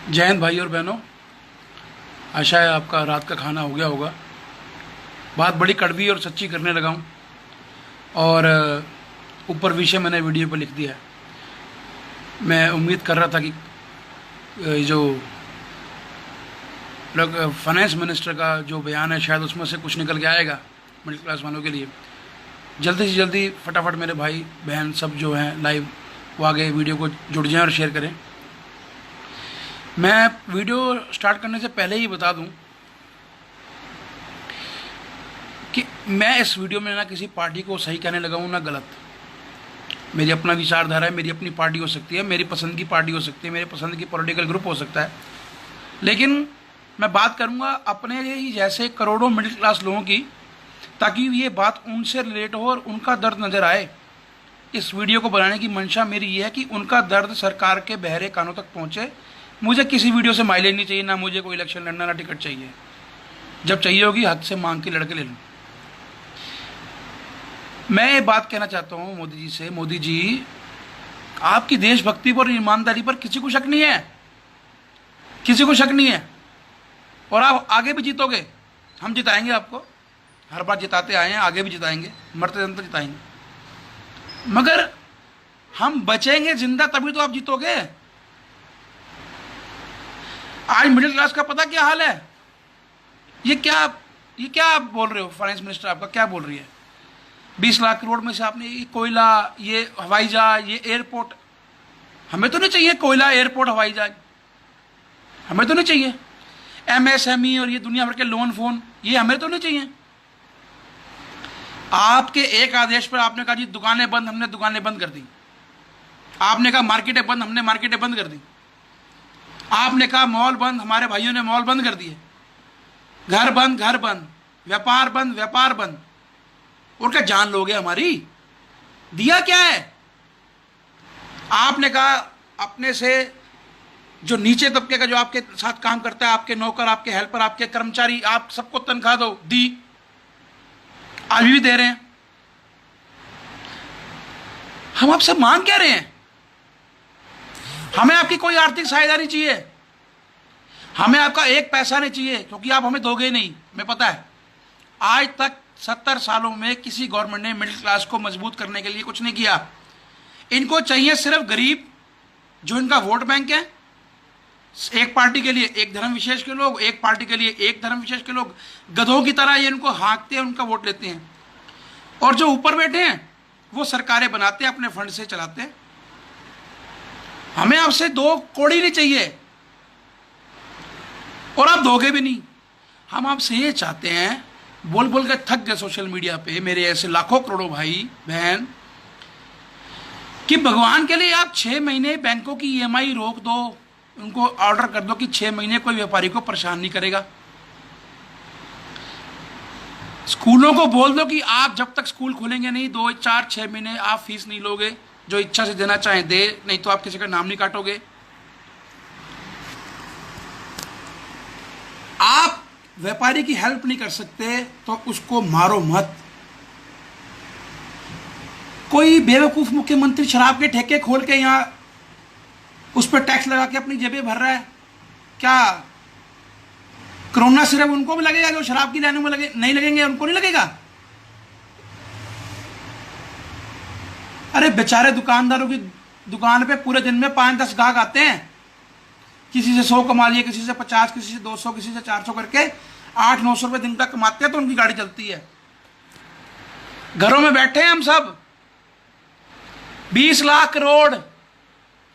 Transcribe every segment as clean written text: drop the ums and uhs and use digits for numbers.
जय हिंद भाई और बहनों। आशा है आपका रात का खाना हो गया होगा। बात बड़ी कड़वी और सच्ची करने लगा हूँ और ऊपर विषय मैंने वीडियो पर लिख दिया है। मैं उम्मीद कर रहा था कि जो लोग फाइनेंस मिनिस्टर का जो बयान है शायद उसमें से कुछ निकल के आएगा मिडिल क्लास वालों के लिए। जल्दी से जल्दी फटाफट मेरे भाई बहन सब जो हैं लाइव वो आगे वीडियो को जुड़ जाएं और शेयर करें। मैं वीडियो स्टार्ट करने से पहले ही बता दूं कि मैं इस वीडियो में ना किसी पार्टी को सही कहने लगा हूं ना गलत। मेरी अपना विचारधारा है, मेरी अपनी पार्टी हो सकती है, मेरी पसंद की पार्टी हो सकती है, मेरे पसंद की पॉलिटिकल ग्रुप हो सकता है, लेकिन मैं बात करूंगा अपने ही जैसे करोड़ों मिडिल क्लास लोगों की, ताकि ये बात उनसे रिलेट हो और उनका दर्द नज़र आए। इस वीडियो को बनाने की मंशा मेरी ये है कि उनका दर्द सरकार के बहरे कानों तक पहुँचे। मुझे किसी वीडियो से माइलेज नहीं चाहिए, ना मुझे कोई इलेक्शन लड़ना, ना टिकट चाहिए। जब चाहिए होगी हद से मांग के लड़के ले लूँ। मैं ये बात कहना चाहता हूँ मोदी जी से, मोदी जी आपकी देशभक्ति पर, ईमानदारी पर किसी को शक नहीं है, किसी को शक नहीं है, और आप आगे भी जीतोगे। हम जिताएंगे आपको, हर बार जिताते आए हैं, आगे भी जिताएंगे, मरते दम तक जिताएंगे। मगर हम बचेंगे जिंदा तभी तो आप जीतोगे। आज मिडिल क्लास का पता क्या हाल है? ये क्या आप बोल रहे हो? फाइनेंस मिनिस्टर आपका क्या बोल रही है? 20 लाख करोड़ में से आपने ये कोयला, ये हवाई जहाज, ये एयरपोर्ट, हमें तो नहीं चाहिए कोयला, एयरपोर्ट, हवाई जहाज, हमें तो नहीं चाहिए। एमएसएमई और ये दुनिया भर के लोन फोन, ये हमें तो नहीं चाहिए। आपके एक आदेश पर आपने कहा जी दुकानें बंद, हमने दुकानें बंद कर दी। आपने कहा मार्केटें बंद, हमने मार्केटें बंद कर दी। आपने कहा मॉल बंद, हमारे भाइयों ने मॉल बंद कर दिए। घर बंद, घर बंद, व्यापार बंद, व्यापार बंद। और क्या जान लोगे हमारी? दिया क्या है? आपने कहा अपने से जो नीचे तबके का, जो आपके साथ काम करता है, आपके नौकर, आपके हेल्पर, आपके कर्मचारी, आप सबको तनख्वाह दो, दी, आज भी दे रहे हैं। हम आपसे मांग क्या रहे हैं? हमें आपकी कोई आर्थिक सहायता नहीं चाहिए, हमें आपका एक पैसा नहीं चाहिए, क्योंकि आप हमें दोगे नहीं। हमें पता है आज तक 70 सालों में किसी गवर्नमेंट ने मिडिल क्लास को मजबूत करने के लिए कुछ नहीं किया। इनको चाहिए सिर्फ गरीब, जो इनका वोट बैंक है। एक पार्टी के लिए एक धर्म विशेष के लोग, एक पार्टी के लिए एक धर्म विशेष के लोग, गधों की तरह ये इनको हाँकते हैं, उनका वोट लेते हैं। और जो ऊपर बैठे हैं वो सरकारें बनाते हैं, अपने फंड से चलाते हैं। हमें आपसे 2 कौड़ी नहीं चाहिए और आप दोगे भी नहीं। हम आपसे ये चाहते हैं, बोल बोल के थक गए सोशल मीडिया पे मेरे ऐसे लाखों करोड़ों भाई बहन, कि भगवान के लिए आप 6 महीने बैंकों की ईएमआई रोक दो, उनको ऑर्डर कर दो कि 6 महीने कोई व्यापारी को परेशान नहीं करेगा। स्कूलों को बोल दो कि आप जब तक स्कूल खोलेंगे नहीं, 2 4 6 महीने आप फीस नहीं लोगे, जो इच्छा से देना चाहें दे, नहीं तो आप किसी का नाम नहीं काटोगे। आप व्यापारी की हेल्प नहीं कर सकते तो उसको मारो मत। कोई बेवकूफ मुख्यमंत्री शराब के ठेके खोल के यहां उस पर टैक्स लगा के अपनी जेबें भर रहा है। क्या कोरोना सिर्फ उनको भी लगेगा जो शराब की लाइनों में लगे? नहीं लगेंगे, उनको नहीं लगेगा? अरे बेचारे दुकानदारों की दुकान पे पूरे दिन में 5-10 ग्राहक आते हैं, किसी से 100 कमा लिए, किसी से 50, किसी से 200, किसी से 400 करके 800-900 रुपए दिन का कमाते हैं, तो उनकी गाड़ी चलती है। घरों में बैठे हैं हम सब। 20 लाख करोड़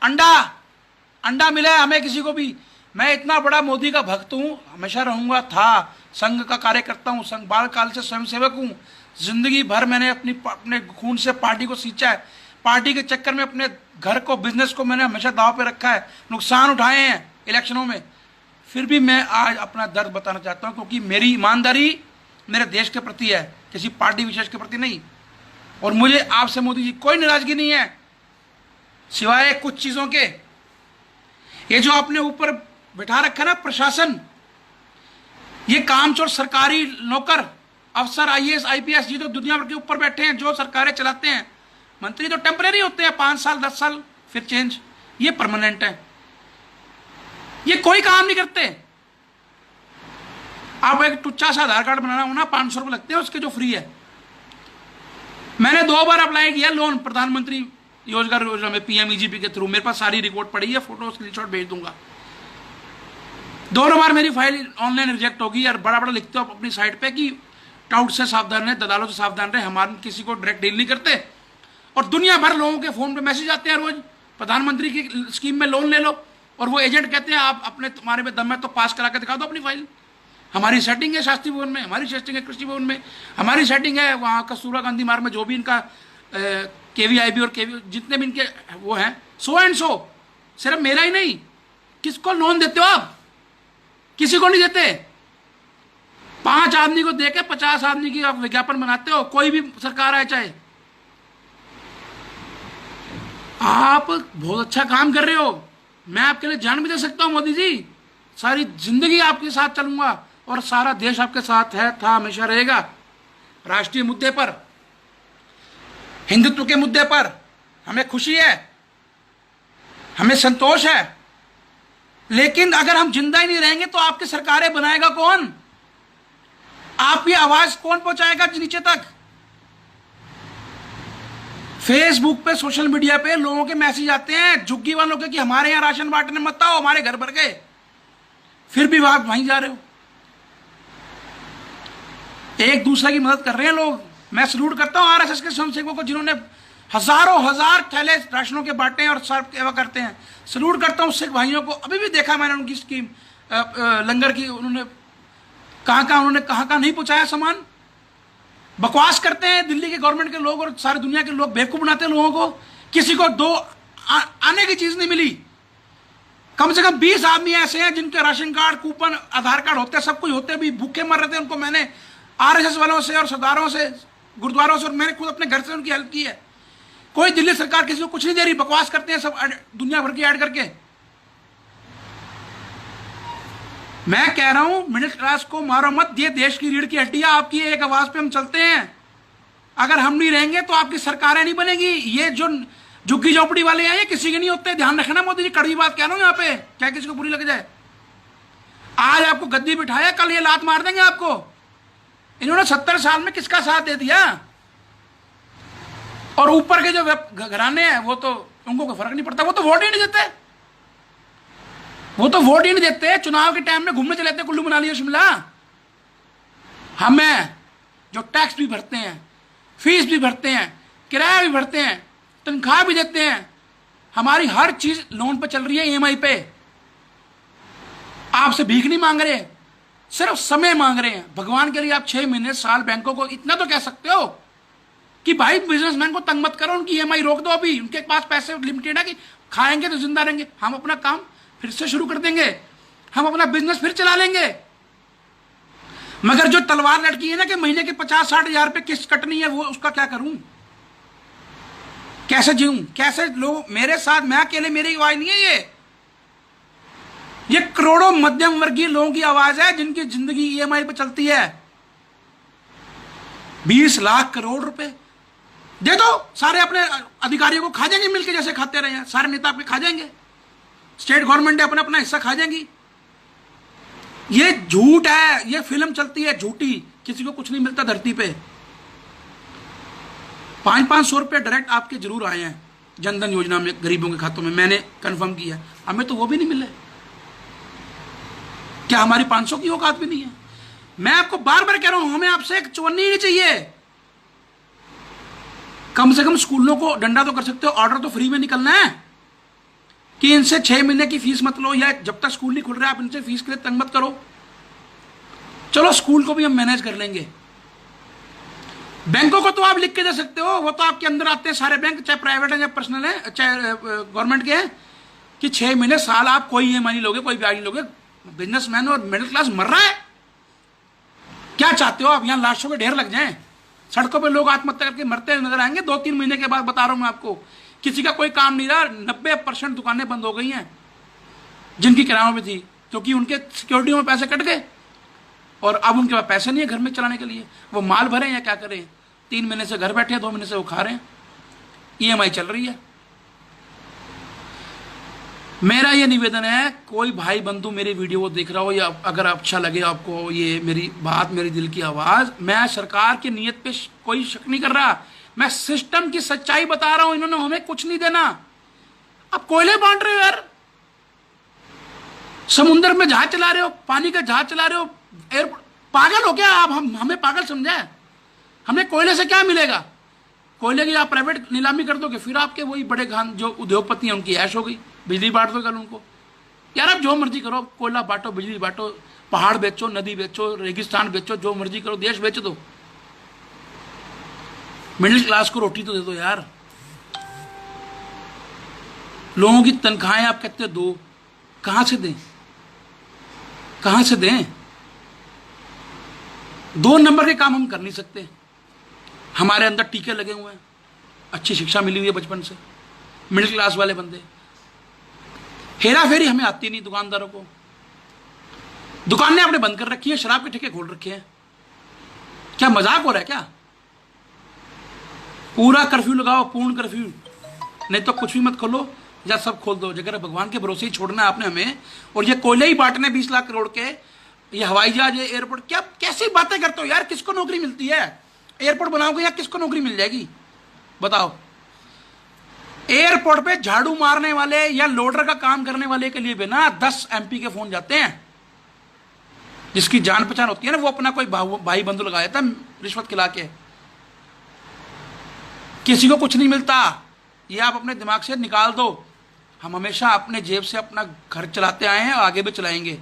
अंडा मिला है हमें किसी को भी। मैं इतना बड़ा मोदी का भक्त हूं, हमेशा रहूंगा, था, संघ का कार्यकर्ता हूं, संघ बाल काल से स्वयंसेवक हूं। जिंदगी भर मैंने अपने खून से पार्टी को सींचा है। पार्टी के चक्कर में अपने घर को, बिजनेस को मैंने हमेशा दांव पे रखा है, नुकसान उठाए हैं इलेक्शनों में। फिर भी मैं आज अपना दर्द बताना चाहता हूं, क्योंकि मेरी ईमानदारी मेरे देश के प्रति है, किसी पार्टी विशेष के प्रति नहीं। और मुझे आपसे मोदी जी कोई नाराजगी नहीं है, सिवाय कुछ चीजों के। ये जो आपने ऊपर बिठा रखा ना प्रशासन, ये कामचोर सरकारी नौकर, अफसर, आईएएस आईपीएस, जी तो दुनिया भर के ऊपर बैठे हैं, जो सरकारें चलाते हैं। मंत्री तो टेम्परेरी होते हैं, 5 साल 10 साल फिर चेंज, ये परमानेंट है। ये कोई काम नहीं करते। आप एक टुच्चा सा आधार कार्ड बनाना हो ना, 500 रुपये लगते हैं उसके, जो फ्री है। मैंने 2 बार अप्लाई किया लोन प्रधानमंत्री रोजगार योजना में, पीएमईजीपी के थ्रू। मेरे पास सारी रिपोर्ट पड़ी है, फोटो स्क्रीनशॉट भेज दूंगा। दोनों बार मेरी फाइल ऑनलाइन रिजेक्ट होगी। यार बड़ा बड़ा लिखते हो अपनी साइट पे कि टाउट से सावधान रहे, दलालों से सावधान रहे, हमारे किसी को डायरेक्ट डील नहीं करते। और दुनिया भर लोगों के फोन पे मैसेज आते हैं रोज, प्रधानमंत्री की स्कीम में लोन ले लो। और वो एजेंट कहते हैं आप अपने, तुम्हारे में दम है तो पास करा के दिखा दो अपनी फाइल। हमारी सेटिंग है शास्त्री भवन में, हमारी सेटिंग है कृषि भवन में, हमारी सेटिंग है वहाँ कस्तूरबा गांधी मार्ग में, जो भी इनका केवीआईबी और केवी जितने भी इनके वो हैं, 100 एंड 100। सिर्फ मेरा ही नहीं, किसको लोन देते हो आप? किसी को नहीं देते। 5 आदमी को देके 50 आदमी की आप विज्ञापन बनाते हो, कोई भी सरकार आए चाहे। आप बहुत अच्छा काम कर रहे हो, मैं आपके लिए जान भी दे सकता हूं मोदी जी। सारी जिंदगी आपके साथ चलूंगा और सारा देश आपके साथ है, था, हमेशा रहेगा। राष्ट्रीय मुद्दे पर, हिंदुत्व के मुद्दे पर हमें खुशी है, हमें संतोष है। लेकिन अगर हम जिंदा ही नहीं रहेंगे तो आपकी सरकारें बनाएगा कौन? आपकी आवाज कौन पहुंचाएगा नीचे तक? फेसबुक पे, सोशल मीडिया पे लोगों के मैसेज आते हैं झुग्गी वालों के कि हमारे यहां राशन बांटने मत आओ, हमारे घर भर गए। फिर भी आप वहीं जा रहे हो। एक दूसरे की मदद कर रहे हैं लोग। मैं सल्यूट करता हूं आरएसएस के स्वयंसेवकों को, जिन्होंने हजारों हजार थैले राशनों के बांटे हैं और सर्व सेवा करते हैं। सल्यूट करता हूं सिख भाइयों को। अभी भी देखा मैंने उनकी स्कीम लंगर की, उन्होंने कहां नहीं पहुंचाया सामान। बकवास करते हैं दिल्ली के गवर्नमेंट के लोग और सारी दुनिया के लोग, बेवकूफ बनाते हैं लोगों को। किसी को 2 आने की चीज नहीं मिली। कम से कम 20 आदमी ऐसे हैं जिनके राशन कार्ड, कूपन, आधार कार्ड होते हैं, सब कुछ होते, भी भूखे मर रहे थे। उनको मैंने आरएसएस वालों से और सरदारों से, गुरुद्वारों से, और मैंने खुद अपने घर से उनकी हेल्प की है। कोई दिल्ली सरकार किसी को कुछ नहीं दे रही। बकवास करते हैं सब दुनिया भर की ऐड करके। मैं कह रहा हूं मिडिल क्लास को मारो मत, ये देश की रीढ़ की हड्डी है। आपकी एक आवाज पे हम चलते हैं। अगर हम नहीं रहेंगे तो आपकी सरकारें नहीं बनेगी। ये जो झुग्गी झोपड़ी वाले हैं ये किसी के नहीं होते, ध्यान रखना मोदी जी। कड़वी बात कह रहा हूं यहाँ पे, क्या किसी को बुरी लग जाए। आज आपको गद्दी बिठाया, कल ये लात मार देंगे आपको। इन्होंने 70 साल में किसका साथ दे दिया? और ऊपर के जो घराने हैं वो तो, उनको कोई फर्क नहीं पड़ता। वो तो वोट ही नहीं देते, वो तो वोट ही नहीं देते। चुनाव के टाइम में घूमने चले जाते हैं कुल्लू मनाली शिमला। हमें जो टैक्स भी भरते हैं, फीस भी भरते हैं, किराया भी भरते हैं, तनख्वाह भी देते हैं, हमारी हर चीज लोन पे चल रही है, ईएमआई पे। आपसे भीख नहीं मांग रहे, सिर्फ समय मांग रहे हैं। भगवान के लिए आप 6 महीने, साल बैंकों को इतना तो कह सकते हो कि भाई बिजनेसमैन को तंग मत करो, उनकी ईएमआई रोक दो। अभी उनके पास पैसे लिमिटेड है कि खाएंगे तो जिंदा रहेंगे। हम अपना काम फिर से शुरू कर देंगे, हम अपना बिजनेस फिर चला लेंगे। मगर जो तलवार लटकी है ना कि महीने के 50-60 हजार रुपये किस्त कटनी है, वो उसका क्या करूं? कैसे जीऊं? कैसे लोग मेरे साथ, मैं अकेले, मेरी आवाज नहीं है ये करोड़ों मध्यम वर्गीय लोगों की आवाज है जिनकी जिंदगी ईएमआई पे चलती है। 20 लाख करोड़ रुपए दे दो, सारे अपने अधिकारियों को खा जाएंगे मिलकर, जैसे खाते रहे हैं। सारे नेता आपके खा जाएंगे, स्टेट गवर्नमेंट अपना अपना हिस्सा खा जाएंगी। ये झूठ है, ये फिल्म चलती है झूठी। किसी को कुछ नहीं मिलता धरती पे। 500-500 रुपये डायरेक्ट आपके जरूर आए हैं जनधन योजना में, गरीबों के खातों में। मैंने कंफर्म किया, हमें तो वो भी नहीं मिले। क्या हमारी 500 की औकात भी नहीं है? मैं आपको बार बार कह रहा हूं, हमें आपसे एक चवन्नी नहीं चाहिए। कम से कम स्कूलों को डंडा तो कर सकते हो, ऑर्डर तो फ्री में निकलना है कि इनसे 6 महीने की फीस मत लो, या जब तक स्कूल नहीं खुल रहा आप इनसे फीस के लिए तंग मत करो। चलो स्कूल को भी हम मैनेज कर लेंगे। बैंकों को तो आप लिख के दे सकते हो, वो तो आपके अंदर आते हैं सारे बैंक, चाहे प्राइवेट है चाहे पर्सनल है, चाहे गवर्नमेंट के हैं, कि 6 महीने, साल आप कोई ईएमआई नहीं लोगे, कोई ब्याज नहीं लोगे। बिजनेसमैन और मिडिल क्लास मर रहा है। क्या चाहते हो आप? यहां लाशों के ढेर लग जाएं, सड़कों पे लोग आत्महत्या करके मरते नजर आएंगे 2-3 महीने के बाद। बता रहा हूं मैं आपको, किसी का कोई काम नहीं रहा। 90% दुकानें बंद हो गई हैं जिनकी किरायों में थी, क्योंकि उनके सिक्योरिटी में पैसे कट गए और अब उनके पास पैसे नहीं है घर में चलाने के लिए। वो माल भरें या क्या करें? 3 महीने से घर बैठे हैं, 2 महीने से वो खा रहे हैं, ईएमआई चल रही है। मेरा ये निवेदन है, कोई भाई बंधु मेरी वीडियो को देख रहा हो या अगर अच्छा लगे आपको ये मेरी बात, मेरी दिल की आवाज, मैं सरकार की नीयत पे कोई शक नहीं कर रहा, मैं सिस्टम की सच्चाई बता रहा हूं। इन्होंने हमें कुछ नहीं देना। अब कोयले बांट रहे हो यार, समुद्र में जहाज चला रहे हो, पानी का जहाज चला रहे हो, एयरपोर्ट। पागल हो क्या आप? हमें पागल समझा है? हमें कोयले से क्या मिलेगा? कोयले की आप प्राइवेट नीलामी कर दोगे, फिर आपके वही बड़े खान जो उद्योगपति हैं उनकी ऐश हो गई, बिजली बांट दो कल उनको। यार आप जो मर्जी करो, कोयला बांटो, बिजली बांटो, पहाड़ बेचो, नदी बेचो, रेगिस्तान बेचो, जो मर्जी करो, देश बेच दो। मिडिल क्लास को रोटी तो दे दो यार। लोगों की तनख्वाहें आप कहते दो, कहां से दें? कहां से दें? 2 नंबर के काम हम कर नहीं सकते। हमारे अंदर टीके लगे हुए हैं, अच्छी शिक्षा मिली हुई है बचपन से, मिडिल क्लास वाले बंदे। हेरा फेरी हमें आती नहीं दुकानदारों को। दुकानें आपने बंद कर रखी है, शराब के ठेके खोल रखे हैं। क्या मजाक हो रहा है क्या? पूरा कर्फ्यू लगाओ, पूर्ण कर्फ्यू, नहीं तो कुछ भी मत खोलो या सब खोल दो। जगह भगवान के भरोसे ही छोड़ना है आपने हमें। और ये कोयले ही बांटने 20 लाख करोड़ के, ये हवाई जहाज, ये एयरपोर्ट, क्या कैसी बातें करते हो यार? किसको नौकरी मिलती है? एयरपोर्ट बनाओगे या किसको नौकरी मिल जाएगी बताओ? एयरपोर्ट पे झाड़ू मारने वाले या लोडर का काम करने वाले के लिए भी ना 10 MP के फोन जाते हैं। जिसकी जान पहचान होती है ना, वो अपना कोई भाई बंधु लगा देता है रिश्वत खिला के। किसी को कुछ नहीं मिलता, ये आप अपने दिमाग से निकाल दो। हम हमेशा अपने जेब से अपना घर चलाते आए हैं और आगे भी चलाएंगे।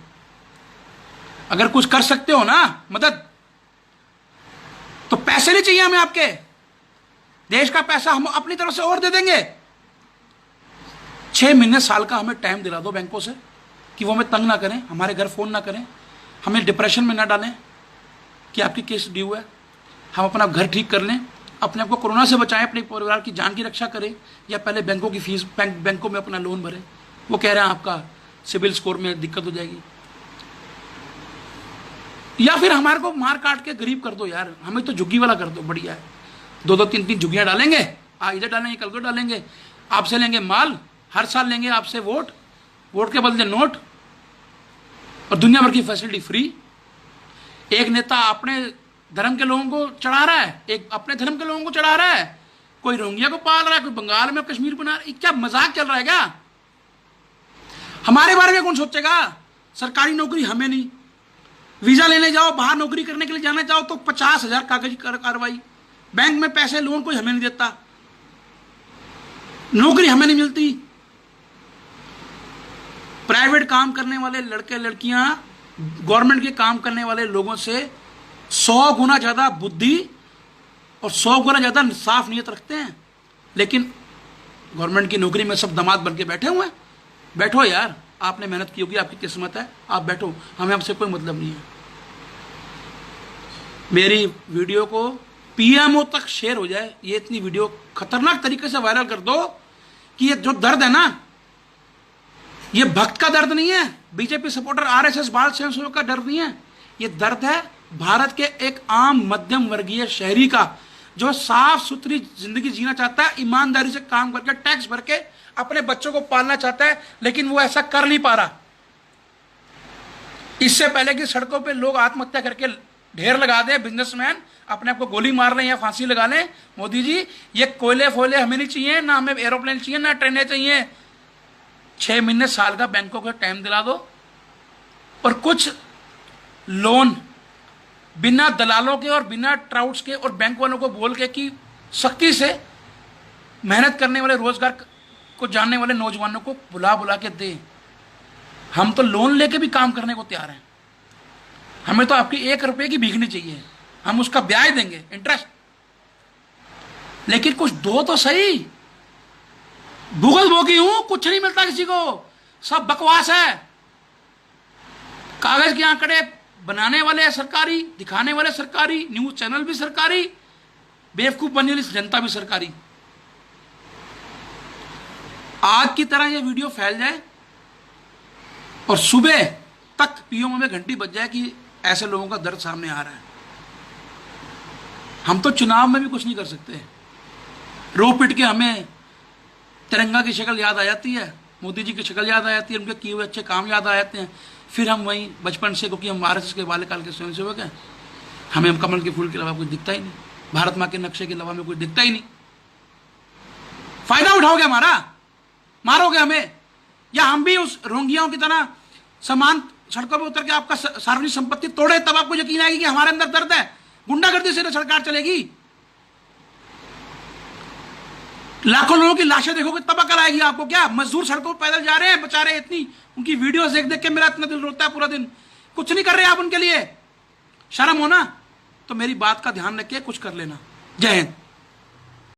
अगर कुछ कर सकते हो ना मदद, तो पैसे नहीं चाहिए हमें आपके। देश का पैसा हम अपनी तरफ से और दे देंगे। 6 महीने साल का हमें टाइम दिला दो बैंकों से कि वो हमें तंग ना करें, हमारे घर फोन ना करें, हमें डिप्रेशन में ना डालें कि आपकी केस ड्यू है। हम अपना घर ठीक कर लें, अपने आप को कोरोना से बचाएं, अपने परिवार की जान की रक्षा करें, या पहले बैंकों की फीस, बैंकों में अपना लोन भरें। वो कह रहे हैं आपका सिविल स्कोर में दिक्कत हो जाएगी, या फिर हमारे को मार काट के गरीब कर दो यार। हमें तो झुग्गी वाला कर दो, बढ़िया है। 2-2, 3-3 झुग्गियां डालेंगे, इधर डालेंगे, कल को डालेंगे, आपसे लेंगे माल, हर साल लेंगे आपसे वोट, वोट के बदले नोट, और दुनिया भर की फैसिलिटी फ्री। एक नेता अपने धर्म के लोगों को चढ़ा रहा है, एक अपने धर्म के लोगों को चढ़ा रहा है, कोई रोहिंग्या को पाल रहा है, कोई बंगाल में कश्मीर बना रहा है। क्या मजाक चल रहा है क्या? हमारे बारे में कौन सोचेगा? सरकारी नौकरी हमें नहीं, वीजा लेने जाओ, बाहर नौकरी करने के लिए जाना चाहो तो 50,000 कागज कार्रवाई, बैंक में पैसे लोन कोई हमें नहीं देता, नौकरी हमें नहीं मिलती। प्राइवेट काम करने वाले लड़के लड़कियां गवर्नमेंट के काम करने वाले लोगों से 100 गुना ज्यादा बुद्धि और 100 गुना ज्यादा साफ नीयत रखते हैं। लेकिन गवर्नमेंट की नौकरी में सब दामाद बन के बैठे हुए हैं। बैठो यार, आपने मेहनत की होगी, आपकी किस्मत है, आप बैठो, हमें आपसे कोई मतलब नहीं है। मेरी वीडियो को PMO तक शेयर हो जाए, ये इतनी वीडियो खतरनाक तरीके से वायरल कर दो कि ये जो दर्द है ना, ये भक्त का दर्द नहीं है, बीजेपी सपोर्टर RSS बाल स्वयंसेवक का दर्द नहीं है। ये दर्द है भारत के एक आम मध्यम वर्गीय शहरी का, जो साफ सुथरी जिंदगी जीना चाहता है, ईमानदारी से काम करके टैक्स भर के अपने बच्चों को पालना चाहता है, लेकिन वो ऐसा कर नहीं पा रहा। इससे पहले कि सड़कों पे लोग आत्महत्या करके ढेर लगा दे, बिजनेसमैन अपने आप को गोली मार लें या फांसी लगा लें, मोदी जी ये कोयले फोयले हमें नहीं चाहिए, ना हमें एरोप्लेन चाहिए, ना ट्रेनें चाहिए। 6 महीने साल का बैंकों को टाइम दिला दो, और कुछ लोन बिना दलालों के और बिना ट्राउट्स के और बैंक वालों को बोल के कि सख्ती से मेहनत करने वाले, रोजगार को जानने वाले नौजवानों को बुला बुला के दे। हम तो लोन लेके भी काम करने को तैयार हैं। हमें तो आपकी 1 रुपए की भीख नहीं चाहिए, हम उसका ब्याज देंगे, इंटरेस्ट, लेकिन कुछ दो तो सही। भूगल भोगी हूं, कुछ नहीं मिलता किसी को, सब बकवास है। कागज के आंकड़े बनाने वाले सरकारी, दिखाने वाले सरकारी, न्यूज चैनल भी सरकारी, बेवकूफ बनने वाली जनता भी सरकारी। आग की तरह ये वीडियो फैल जाए और सुबह तक PMO में घंटी बज जाए कि ऐसे लोगों का दर्द सामने आ रहा है। हम तो चुनाव में भी कुछ नहीं कर सकते। रो पिट के हमें तिरंगा की शक्ल याद आ जाती है, मोदी जी की शक्ल याद आ जाती है, उनके किए हुए अच्छे काम याद आ जाते हैं। फिर हम वहीं बचपन से, क्योंकि हम आरएसएस के बाल्यकाल के स्वयंसेवक हैं, हमें कमल के फूल के अलावा कुछ दिखता ही नहीं, भारत माँ के नक्शे के अलावा हमें कुछ दिखता ही नहीं। फायदा उठाओगे हमारा, मारोगे हमें, या हम भी उस रोंगियों की तरह समान सड़कों पर उतर के आपका सार्वजनिक संपत्ति तोड़े, तब आपको यकीन आएगी कि हमारे अंदर दर्द है। गुंडागर्दी से सरकार चलेगी, लाखों लोगों की लाशें देखोगे तब अकल आएगी आपको। क्या मजदूर सड़कों पर पैदल जा रहे हैं बेचारे, इतनी उनकी वीडियोस देख देख के मेरा इतना दिल रोता है पूरा दिन, कुछ नहीं कर रहे आप उनके लिए। शर्म हो ना, तो मेरी बात का ध्यान रखिए, कुछ कर लेना। जय हिंद।